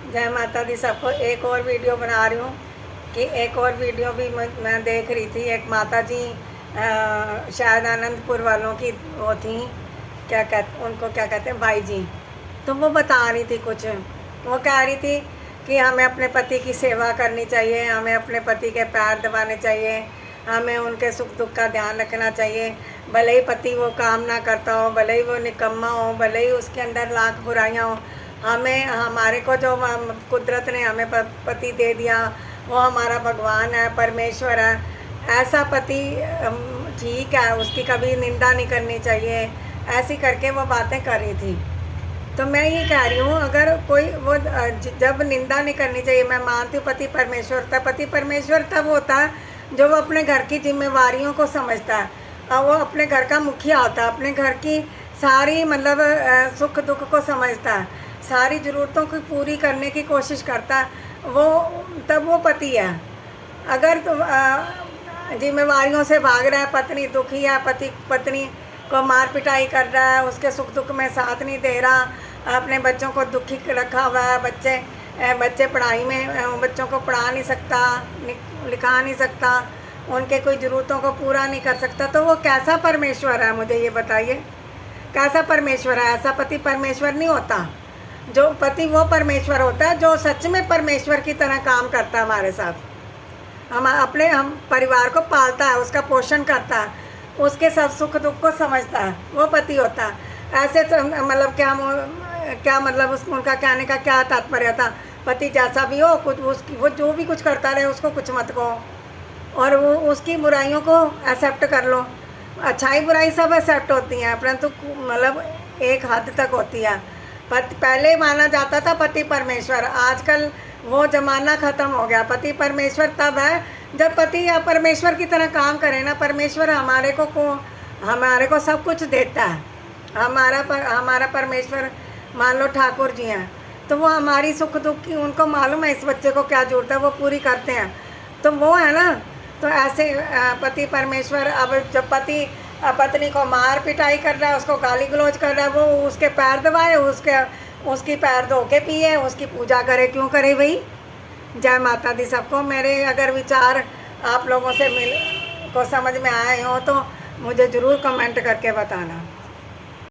जय माता दी सबको। एक और वीडियो बना रही हूँ कि एक और वीडियो भी मैं देख रही थी। एक माता जी शायद आनंदपुर वालों की वो थी, उनको क्या कहते हैं, भाई जी। तो वो बता रही थी कुछ, वो कह रही थी कि हमें अपने पति की सेवा करनी चाहिए, हमें अपने पति के पैर दबाने चाहिए, हमें उनके सुख दुख का ध्यान रखना चाहिए। भले ही पति वो काम ना करता हो, भले ही वो निकम्मा हो, भले ही उसके अंदर लाख बुराइयाँ हो, हमें हमारे को जो कुदरत ने हमें पति दे दिया वो हमारा भगवान है, परमेश्वर है। ऐसा पति ठीक है, उसकी कभी निंदा नहीं करनी चाहिए। ऐसी करके वो बातें कर रही थी। तो मैं ये कह रही हूँ, अगर कोई वो जब निंदा नहीं करनी चाहिए, मैं मानती हूँ पति परमेश्वर था। पति परमेश्वर तब होता है जो वो अपने घर की जिम्मेवारियों को समझता है और वो अपने घर का मुखिया होता है, अपने घर की सारी मतलब सुख दुख को समझता है, सारी ज़रूरतों को पूरी करने की कोशिश करता है, वो तब वो पति है। अगर जिम्मेवारियों से भाग रहा है, पत्नी दुखी है, पति पत्नी को मार पिटाई कर रहा है, उसके सुख दुख में साथ नहीं दे रहा, अपने बच्चों को दुखी रखा हुआ है, बच्चे पढ़ाई में बच्चों को पढ़ा नहीं सकता, लिखा नहीं सकता, उनके कोई ज़रूरतों को पूरा नहीं कर सकता, तो वो कैसा परमेश्वर है? मुझे ये बताइए, कैसा परमेश्वर है? ऐसा पति परमेश्वर नहीं होता। जो पति वो परमेश्वर होता है जो सच में परमेश्वर की तरह काम करता है हमारे साथ, हम परिवार को पालता है, उसका पोषण करता है, उसके सब सुख दुख को समझता है, वो पति होता है। ऐसे मतलब क्या मतलब उनका कहने का क्या तात्पर्य था? पति जैसा भी हो, कुछ वो जो भी कुछ करता रहे उसको कुछ मत कहो और वो उसकी बुराइयों को एक्सेप्ट कर लो। अच्छाई बुराई सब एक्सेप्ट होती हैं, परंतु मतलब एक हद तक होती है। पहले माना जाता था पति परमेश्वर, आजकल वो ज़माना ख़त्म हो गया। पति परमेश्वर तब है जब पति या परमेश्वर की तरह काम करे ना। परमेश्वर हमारे को सब कुछ देता है। हमारा परमेश्वर मान लो ठाकुर जी हैं, तो वो हमारी सुख दुख की, उनको मालूम है इस बच्चे को क्या ज़रूरत है, वो पूरी करते हैं, तो वो है ना। तो ऐसे पति परमेश्वर, अब जब पति पत्नी को मार पिटाई कर रहा है, उसको गाली गलौज कर रहा है, वो उसके पैर दबाए, उसकी पैर धो के पिए, उसकी पूजा करे, क्यों करे भाई? जय माता दी सबको। मेरे अगर विचार आप लोगों से समझ में आए हो तो मुझे ज़रूर कमेंट करके बताना।